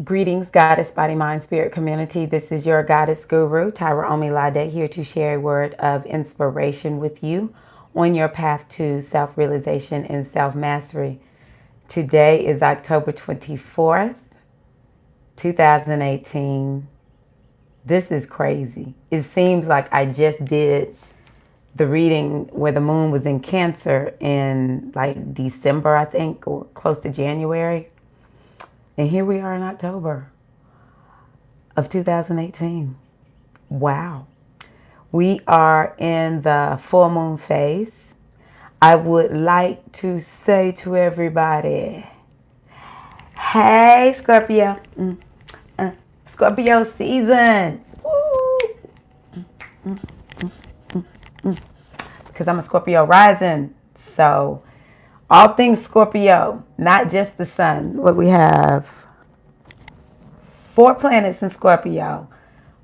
Greetings, Goddess, Body, Mind, Spirit community. This is your Goddess Guru, Tyra Omilade, here to share a word of inspiration with you on your path to self-realization and self-mastery. Today is October 24th, 2018. This is crazy. It seems like I just did the reading where the moon was in Cancer in like December, I think, or close to January. And here we are in October of 2018. Wow. We are in the full moon phase. I would like to say to everybody, hey, Scorpio. Scorpio season. Because I'm a Scorpio rising. So all things Scorpio, not just the sun. What we have, 4 planets in Scorpio.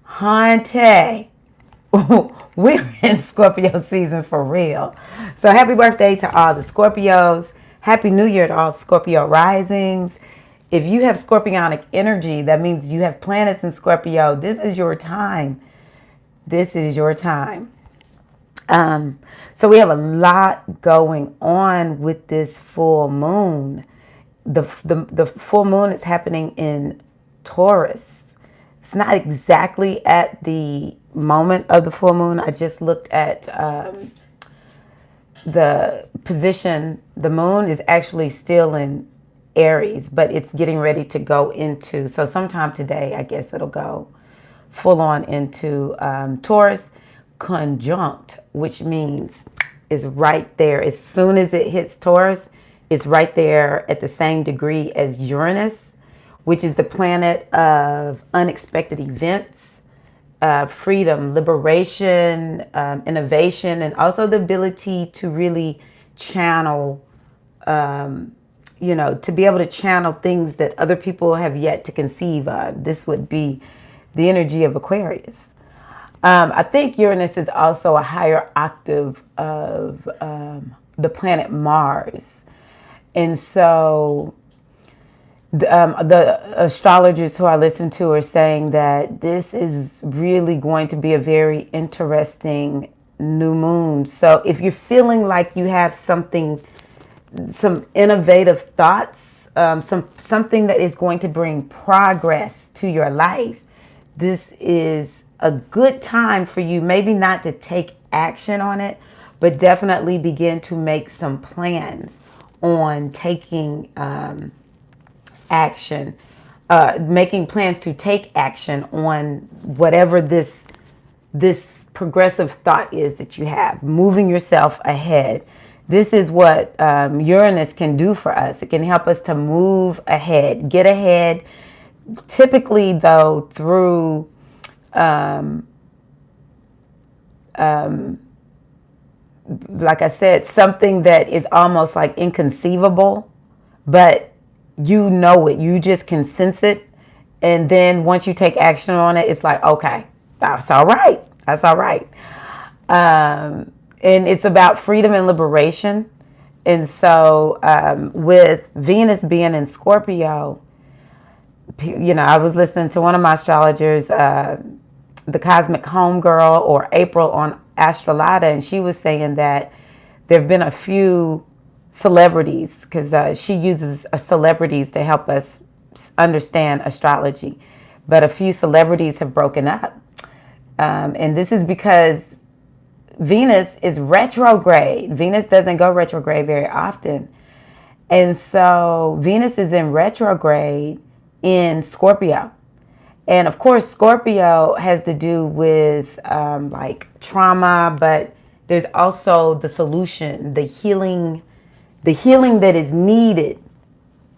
Hante. We're in Scorpio season for real. So happy birthday to all the Scorpios. Happy New Year to all the Scorpio risings. If you have Scorpionic energy, that means you have planets in Scorpio. This is your time. This is your time. So we have a lot going on with this full moon. The full moon is happening in Taurus. It's not exactly at the moment of the full moon. I just looked at the position. The moon is actually still in Aries, but it's getting ready to go into, so sometime today, I guess it'll go full on into Taurus conjunct, which means is right there. As soon as it hits Taurus, it's right there at the same degree as Uranus, which is the planet of unexpected events, freedom, liberation, innovation, and also the ability to really channel, to be able to channel things that other people have yet to conceive of. This would be the energy of Aquarius. I think Uranus is also a higher octave of the planet Mars. And so the astrologers who I listen to are saying that this is really going to be a very interesting new moon. So if you're feeling like you have something, some innovative thoughts, something that is going to bring progress to your life, this is a good time for you, maybe not to take action on it, but definitely begin to make some plans on taking action, making plans to take action on whatever this progressive thought is that you have, moving yourself ahead. This is what Uranus can do for us. It can help us to move ahead, get ahead, typically though through like I said, something that is almost like inconceivable, but you know it, you just can sense it. And then once you take action on it, it's like, okay, that's all right. That's all right. And it's about freedom and liberation. And so with Venus being in Scorpio, I was listening to one of my astrologers, the Cosmic Homegirl, or April on Astrolata, and she was saying that there have been a few celebrities, because she uses celebrities to help us understand astrology, but a few celebrities have broken up. And this is because Venus is retrograde. Venus doesn't go retrograde very often. And so Venus is in retrograde in Scorpio. And of course, Scorpio has to do with like trauma, but there's also the solution, the healing that is needed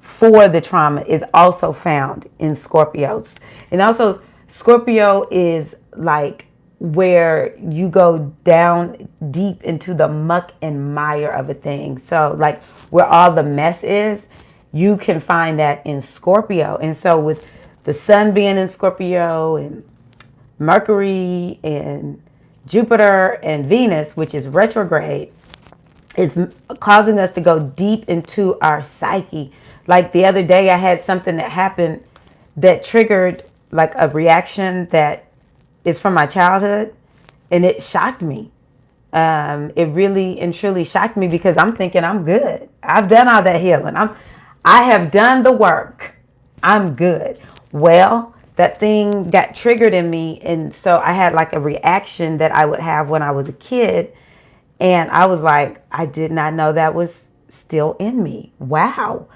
for the trauma is also found in Scorpios. And also Scorpio is like where you go down deep into the muck and mire of a thing. So like where all the mess is, you can find that in Scorpio. And so with the sun being in Scorpio and Mercury and Jupiter and Venus, which is retrograde, it's causing us to go deep into our psyche. Like the other day, I had something that happened that triggered like a reaction that is from my childhood, and it shocked me. It really and truly shocked me because I'm thinking I'm good. I've done all that healing. I have done the work. I'm good. Well, that thing got triggered in me, and so I had like a reaction that I would have when I was a kid, and I was like, I did not know that was still in me. Wow.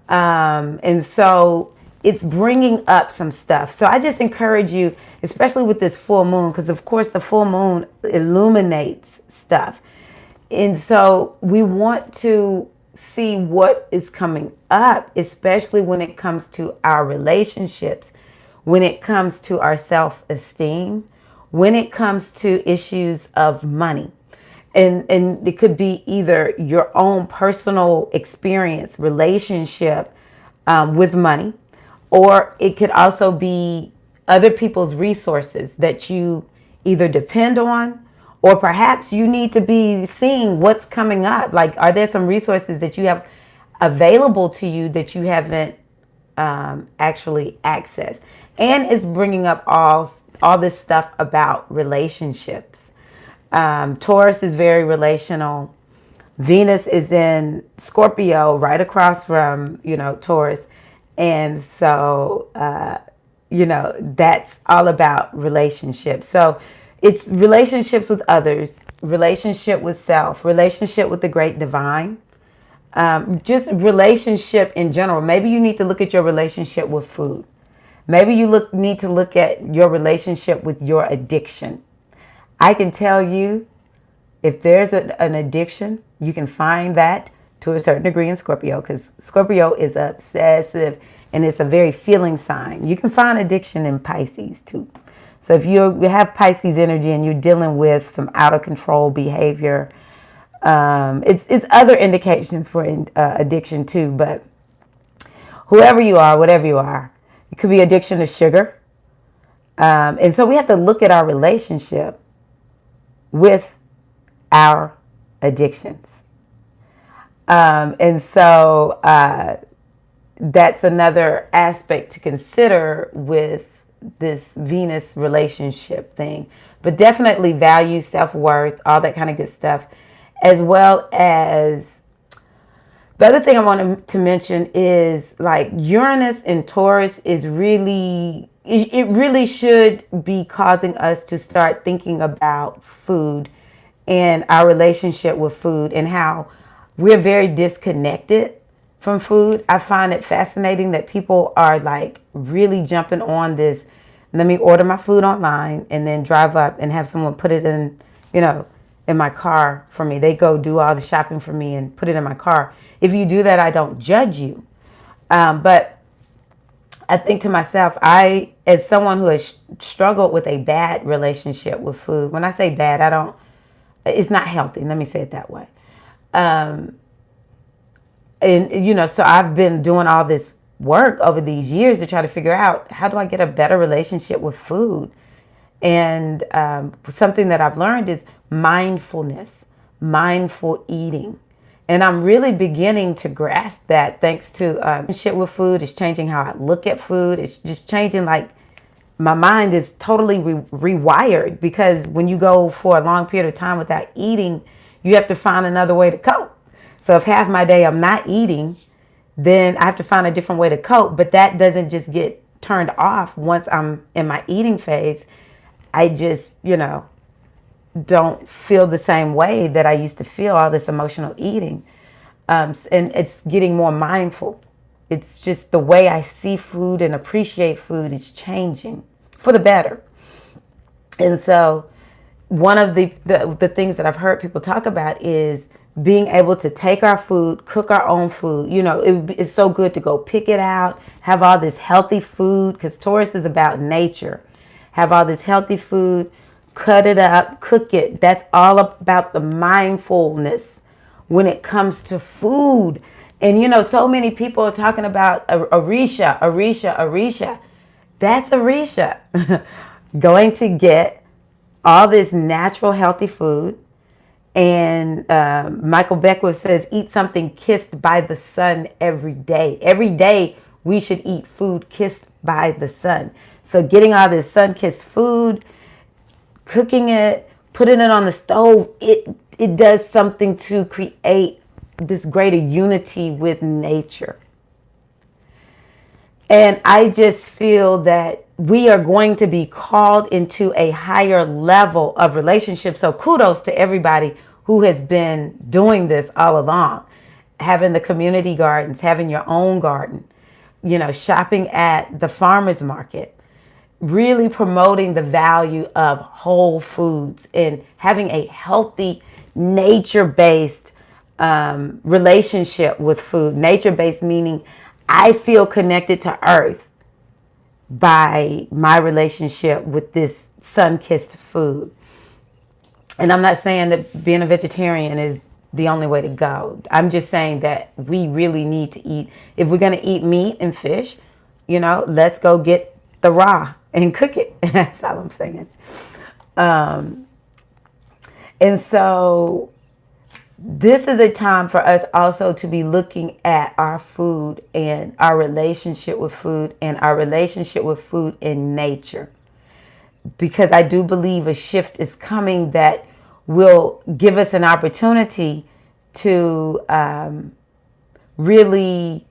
And so it's bringing up some stuff. So I just encourage you, especially with this full moon, because of course the full moon illuminates stuff. And so we want to see what is coming up, especially when it comes to our relationships, when it comes to our self-esteem, when it comes to issues of money. And it could be either your own personal experience, relationship with money, or it could also be other people's resources that you either depend on, or perhaps you need to be seeing what's coming up. Like, are there some resources that you have available to you that you haven't actually accessed? And it's bringing up all this stuff about relationships. Taurus is very relational. Venus is in Scorpio, right across from, Taurus. And so, that's all about relationships. So it's relationships with others, relationship with self, relationship with the great divine, just relationship in general. Maybe you need to look at your relationship with food. Maybe you need to look at your relationship with your addiction. I can tell you, if there's an addiction, you can find that to a certain degree in Scorpio, because Scorpio is obsessive and it's a very feeling sign. You can find addiction in Pisces too. So if you have Pisces energy and you're dealing with some out of control behavior, it's other indications for addiction too. But whoever you are, whatever you are, it could be addiction to sugar. And so we have to look at our relationship with our addictions. And so that's another aspect to consider with this Venus relationship thing. But definitely value, self-worth, all that kind of good stuff. As well as the other thing I wanted to mention is like Uranus and Taurus is really, it really should be causing us to start thinking about food and our relationship with food and how we're very disconnected from food. I find it fascinating that people are like really jumping on this. Let me order my food online and then drive up and have someone put it in, in my car for me. They go do all the shopping for me and put it in my car. If you do that, I don't judge you. But I think to myself, as someone who has struggled with a bad relationship with food, when I say bad, it's not healthy. Let me say it that way. So I've been doing all this work over these years to try to figure out, how do I get a better relationship with food? And something that I've learned is mindfulness, mindful eating. And I'm really beginning to grasp that thanks to relationship with food. It's changing how I look at food. It's just changing, like, my mind is totally rewired, because when you go for a long period of time without eating, you have to find another way to cope. So if half my day I'm not eating, then I have to find a different way to cope. But that doesn't just get turned off once I'm in my eating phase. I just, don't feel the same way that I used to feel, all this emotional eating. And it's getting more mindful. It's just the way I see food and appreciate food is changing for the better. And so one of the things that I've heard people talk about is being able to take our food, cook our own food. It's so good to go pick it out, have all this healthy food, because Taurus is about nature. Have all this healthy food, cut it up, cook it. That's all about the mindfulness when it comes to food. And so many people are talking about Orisha. That's Orisha. Going to get all this natural healthy food. And Michael Beckwith says, eat something kissed by the sun every day. Every day we should eat food kissed by the sun. So getting all this sun-kissed food, cooking it, putting it on the stove, it does something to create this greater unity with nature. And I just feel that we are going to be called into a higher level of relationship. So kudos to everybody who has been doing this all along. Having the community gardens, having your own garden, shopping at the farmer's market, really promoting the value of whole foods and having a healthy nature-based relationship with food. Nature-based meaning I feel connected to earth by my relationship with this sun-kissed food. And I'm not saying that being a vegetarian is the only way to go. I'm just saying that we really need to eat. If we're going to eat meat and fish, let's go get the raw and cook it. That's all I'm saying. And so this is a time for us also to be looking at our food and our relationship with food and our relationship with food in nature. Because I do believe a shift is coming that will give us an opportunity to really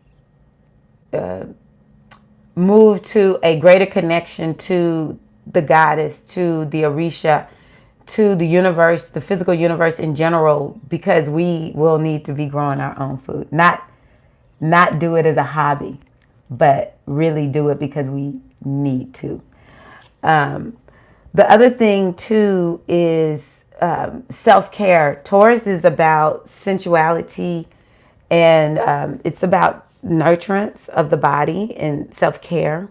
move to a greater connection to the goddess, to the Orisha, to the universe, the physical universe in general, because we will need to be growing our own food. Not do it as a hobby, but really do it because we need to. The other thing too is self-care. Taurus is about sensuality, and it's about nurturance of the body and self-care.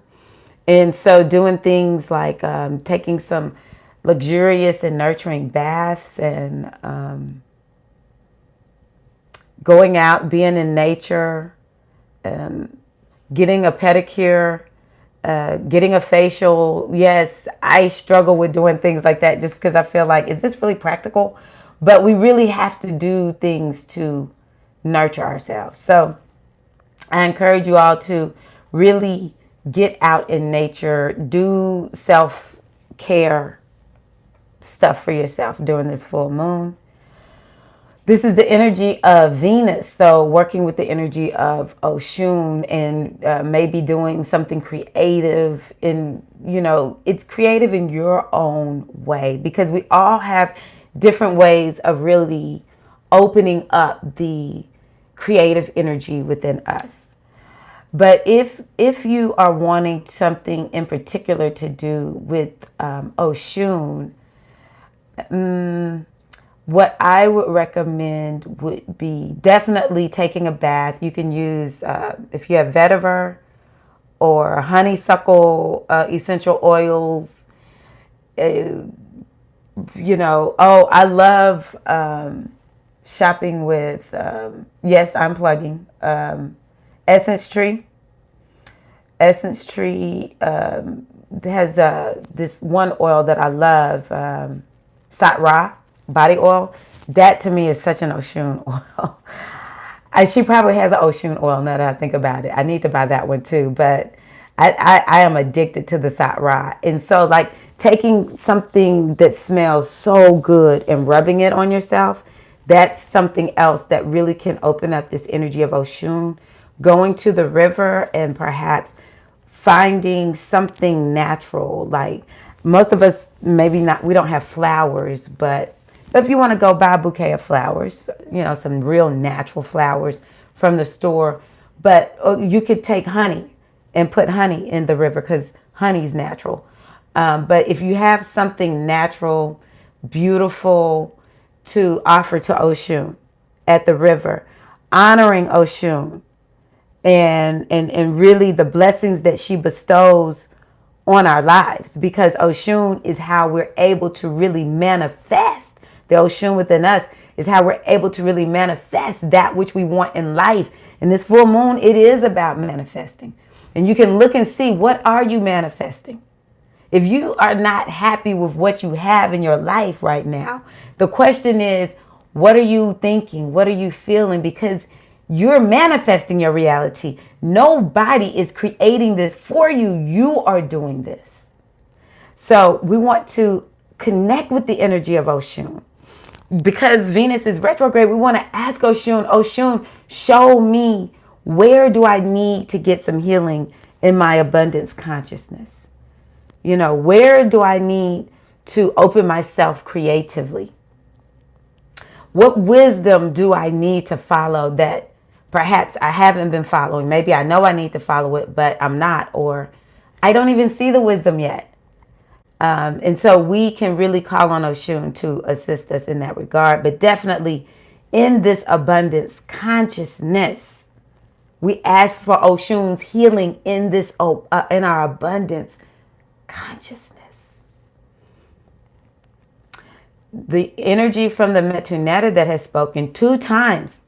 And so doing things like taking some luxurious and nurturing baths and going out, being in nature, getting a pedicure, getting a facial. Yes, I struggle with doing things like that just because I feel like, is this really practical? But we really have to do things to nurture ourselves. So I encourage you all to really get out in nature, do self-care stuff for yourself during this full moon. This is the energy of Venus, so working with the energy of Oshun and maybe doing something creative in, it's creative in your own way, because we all have different ways of really opening up the creative energy within us. But if you are wanting something in particular to do with Oshun, what I would recommend would be definitely taking a bath. You can use, if you have vetiver or honeysuckle essential oils, I love shopping with, yes, I'm plugging, Essence Tree. Essence Tree has this one oil that I love, Satra body oil. That to me is such an Oshun oil. She probably has an Oshun oil now that I think about it. I need to buy that one too, but I am addicted to the Satra. And so like taking something that smells so good and rubbing it on yourself, that's something else that really can open up this energy of Oshun. Going to the river and perhaps finding something natural. Like most of us, maybe not, we don't have flowers, but if you want to go buy a bouquet of flowers, some real natural flowers from the store, but you could take honey and put honey in the river because honey's natural. But if you have something natural, beautiful to offer to Oshun at the river, honoring Oshun, and really the blessings that she bestows on our lives, because Oshun is how we're able to really manifest. The Oshun within us is how we're able to really manifest that which we want in life. And this full moon, it is about manifesting. And you can look and see, what are you manifesting? If you are not happy with what you have in your life right now, the question is, what are you thinking? What are you feeling? Because You're manifesting your reality. Nobody is creating this for you. You are doing this. So we want to connect with the energy of Oshun. Because Venus is retrograde, we want to ask Oshun, Oshun, show me, where do I need to get some healing in my abundance consciousness? You know, where do I need to open myself creatively? What wisdom do I need to follow that perhaps I haven't been following? Maybe I know I need to follow it, but I'm not, or I don't even see the wisdom yet. And so we can really call on Oshun to assist us in that regard. But definitely in this abundance consciousness, we ask for Oshun's healing in this in our abundance consciousness. The energy from the Metu that has spoken 2 times.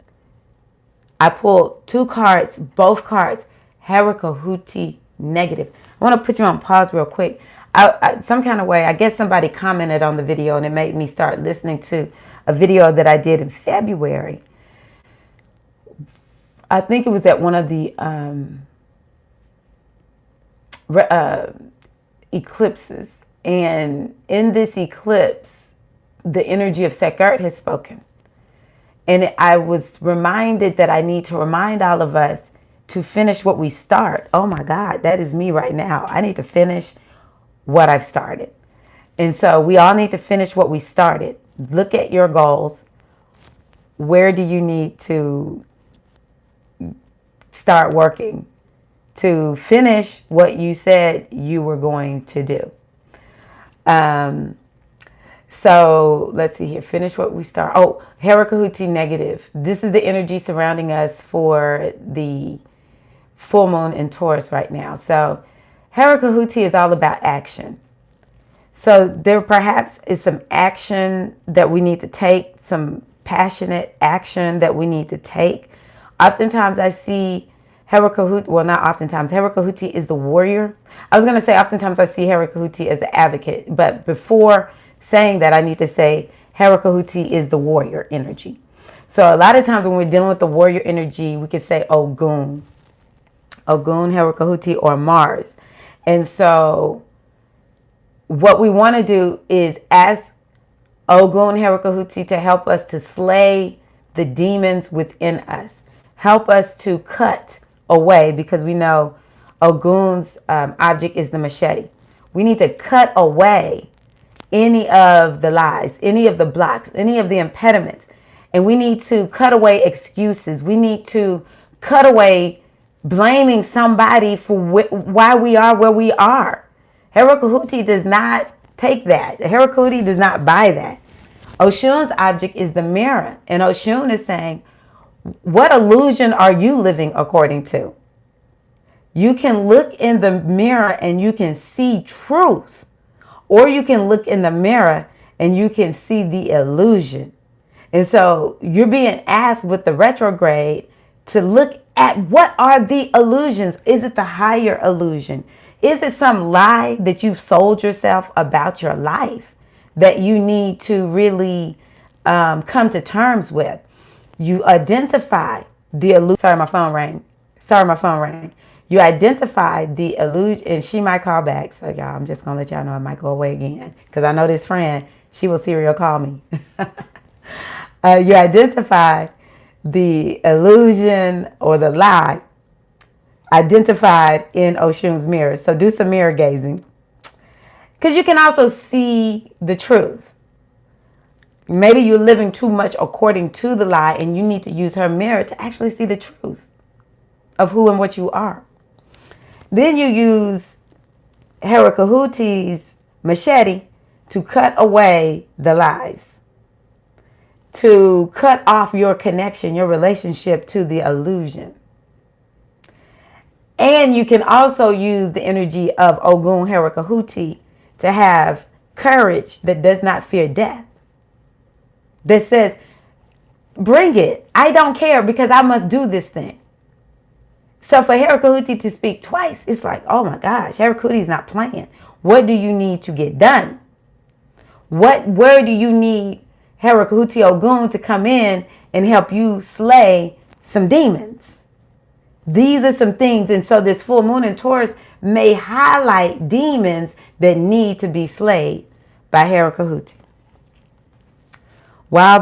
I pulled 2 cards, both cards, Harakahuti negative. I want to put you on pause real quick. Some kind of way, I guess somebody commented on the video and it made me start listening to a video that I did in February. I think it was at one of the eclipses. And in this eclipse, the energy of Sekert has spoken. And I was reminded that I need to remind all of us to finish what we start. Oh my God, that is me right now. I need to finish what I've started. And so we all need to finish what we started. Look at your goals. Where do you need to start working to finish what you said you were going to do? So let's see here. Finish what we start. Oh, Harakahuti negative. This is the energy surrounding us for the full moon in Taurus right now. So Harakahuti is all about action. So there perhaps is some action that we need to take, some passionate action that we need to take. Oftentimes I see Harakahuti, well, not oftentimes, Harakahuti is the warrior. I was going to say oftentimes I see Harakahuti as the advocate, but before saying that, I need to say Harakahuti is the warrior energy. So a lot of times when we're dealing with the warrior energy, we could say Ogun, Harakahuti, or Mars. And so what we want to do is ask Ogun Harakahuti to help us to slay the demons within us. Help us to cut away, because we know Ogun's object is the machete. We need to cut away any of the lies, any of the blocks, any of the impediments. And we need to cut away excuses. We need to cut away blaming somebody for why we are where we are. Harakahuti does not take that. Harakahuti does not buy that. Oshun's object is the mirror. And Oshun is saying, what illusion are you living according to? You can look in the mirror and you can see truth. Or you can look in the mirror and you can see the illusion. And so you're being asked with the retrograde to look at what are the illusions. Is it the higher illusion? Is it some lie that you've sold yourself about your life that you need to really come to terms with? You identify the illusion. Sorry, my phone rang. You identify the illusion, and she might call back. So y'all, I'm just going to let y'all know I might go away again, because I know this friend, she will serial call me. You identify the illusion or the lie identified in Oshun's mirror. So do some mirror gazing, because you can also see the truth. Maybe you're living too much according to the lie, and you need to use her mirror to actually see the truth of who and what you are. Then you use Harakahuti's machete to cut away the lies, to cut off your connection, your relationship to the illusion. And you can also use the energy of Ogun Harakahuti to have courage that does not fear death. That says, bring it. I don't care, because I must do this thing. So for Harakahuti to speak twice, it's like, oh my gosh, Harakahuti is not playing. What do you need to get done? Where do you need Harakahuti Ogun to come in and help you slay some demons. These are some things. And so this full moon in Taurus may highlight demons that need to be slayed by Herakahuti. While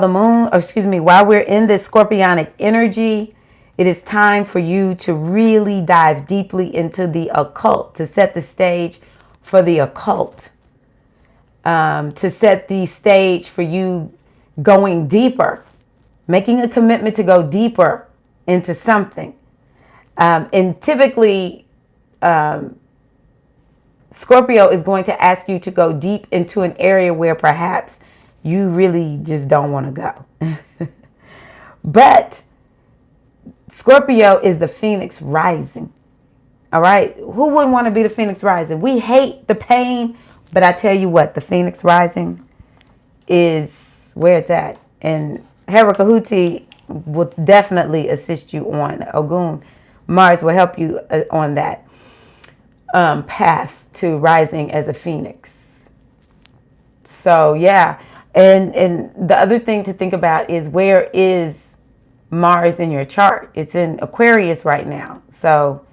we're in this scorpionic energy, it is time for you to really dive deeply into the occult, to set the stage for the occult, to set the stage for you going deeper, making a commitment to go deeper into something. And typically, Scorpio is going to ask you to go deep into an area where perhaps you really just don't want to go. But Scorpio is the Phoenix rising. All right. Who wouldn't want to be the Phoenix rising? We hate the pain, but I tell you what, the Phoenix rising is where it's at. And Herakahuti will definitely assist you on Ogun. Mars will help you on that path to rising as a Phoenix. So, yeah. And the other thing to think about is, where is Mars in your chart? It's in Aquarius right now. So,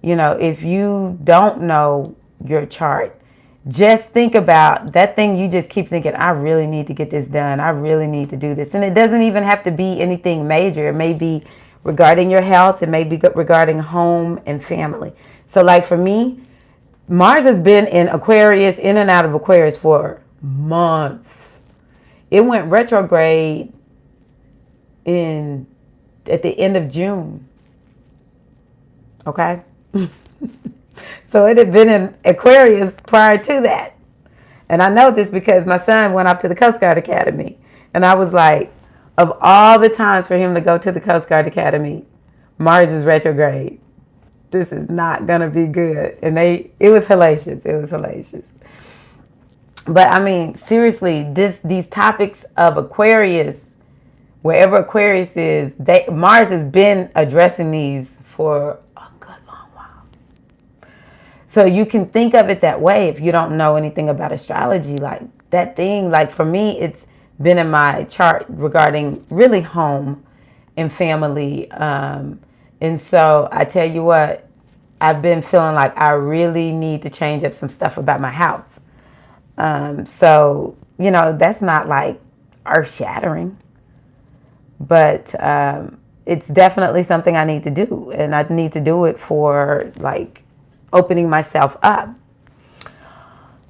if you don't know your chart, just think about that thing. You just keep thinking, I really need to get this done. I really need to do this. And it doesn't even have to be anything major. It may be regarding your health. It may be regarding home and family. So like for me, Mars has been in Aquarius, in and out of Aquarius for months. It went retrograde at the end of June. Okay. So it had been in Aquarius prior to that. And I know this because my son went off to the Coast Guard Academy. And I was like, of all the times for him to go to the Coast Guard Academy, Mars is retrograde. This is not going to be good. And it was hellacious. It was hellacious. But I mean, seriously, these topics of Aquarius, wherever Aquarius is, Mars has been addressing these for a good long while. So you can think of it that way if you don't know anything about astrology. Like that thing, like for me, it's been in my chart regarding really home and family. And so I tell you what, I've been feeling like I really need to change up some stuff about my house. So, that's not like earth shattering, but it's definitely something I need to do. And I need to do it for like opening myself up.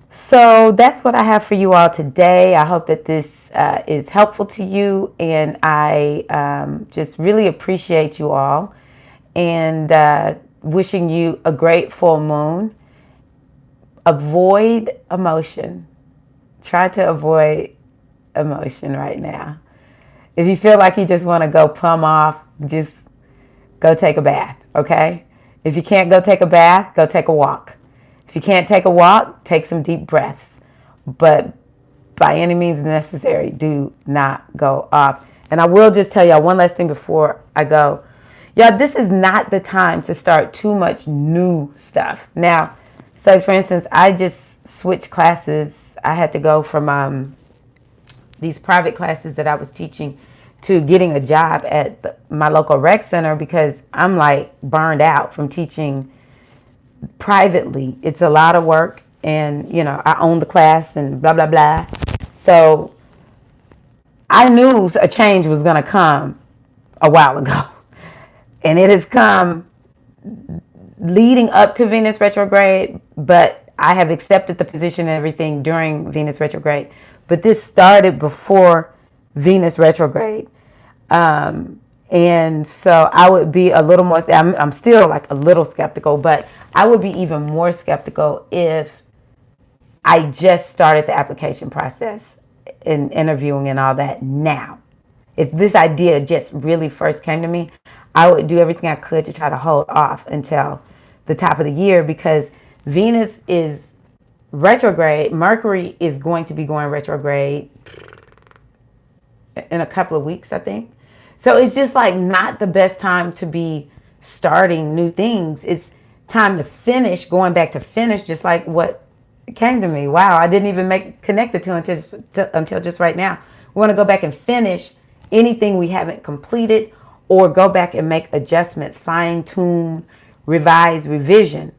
So that's what I have for you all today. I hope that this is helpful to you. And I just really appreciate you all, and wishing you a great full moon. Avoid emotion. Try to avoid emotion right now. If you feel like you just want to go plumb off, just go take a bath, okay? If you can't go take a bath, go take a walk. If you can't take a walk, take some deep breaths. But by any means necessary, do not go off. And I will just tell y'all one last thing before I go. Y'all, this is not the time to start too much new stuff. Now, so, for instance, I just switched classes. I had to go from these private classes that I was teaching to getting a job at my local rec center, because I'm like burned out from teaching privately. It's a lot of work, and, I own the class and blah, blah, blah. So I knew a change was going to come a while ago, and it has come leading up to Venus retrograde, but I have accepted the position and everything during Venus retrograde. But this started before Venus retrograde. And so I would be a little more, I'm still like a little skeptical, but I would be even more skeptical if I just started the application process and interviewing and all that now. If this idea just really first came to me, I would do everything I could to try to hold off until the top of the year, because Venus is retrograde. Mercury is going to be going retrograde in a couple of weeks, I think. So it's just like not the best time to be starting new things. It's time to finish, going back to finish, just like what came to me. Wow, I didn't even connect the two until just right now. We want to go back and finish anything we haven't completed, or go back and make adjustments, fine tune, revise, revision.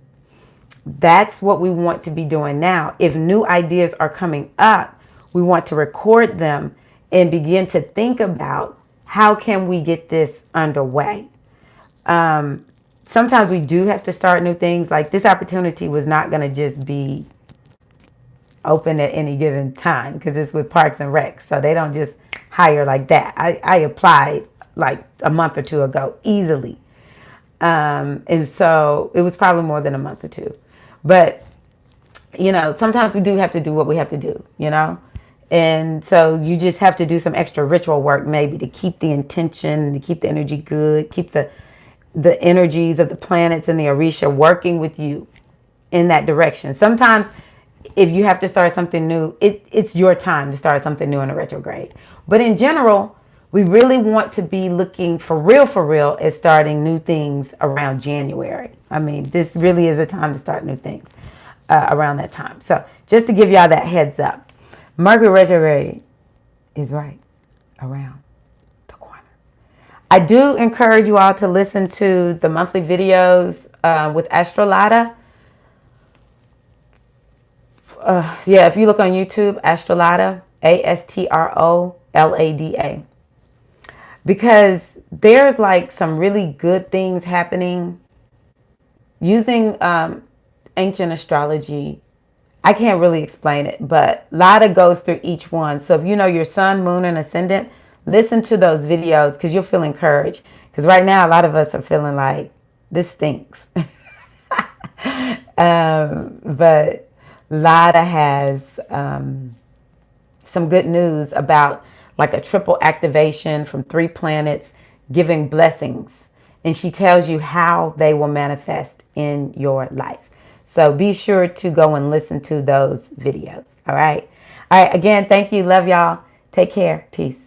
That's what we want to be doing now. If new ideas are coming up, we want to record them and begin to think about how can we get this underway. Sometimes we do have to start new things. Like this opportunity was not going to just be open at any given time because it's with Parks and Rec. So they don't just hire like that. I applied like a month or two ago easily. And so it was probably more than a month or two. But, you know, sometimes we do have to do what we have to do, you know. And so you just have to do some extra ritual work maybe to keep the intention, to keep the energy good, keep the energies of the planets and the Orisha working with you in that direction. Sometimes if you have to start something new, it's your time to start something new in a retrograde. But in general, we really want to be looking for real at starting new things around January. I mean, this really is a time to start new things around that time. So just to give y'all that heads up, Mercury retrograde is right around the corner. I do encourage you all to listen to the monthly videos with Astrolata. Yeah, if you look on YouTube, Astrolata, Astrolada. Because there's like some really good things happening using ancient astrology. I can't really explain it, but Lada goes through each one. So if you know your sun, moon, and ascendant, listen to those videos because you'll feel encouraged. Because right now, a lot of us are feeling like this stinks. But Lada has some good news about like a triple activation from 3 planets giving blessings. And she tells you how they will manifest in your life. So be sure to go and listen to those videos. All right. All right. Again, thank you. Love y'all. Take care. Peace.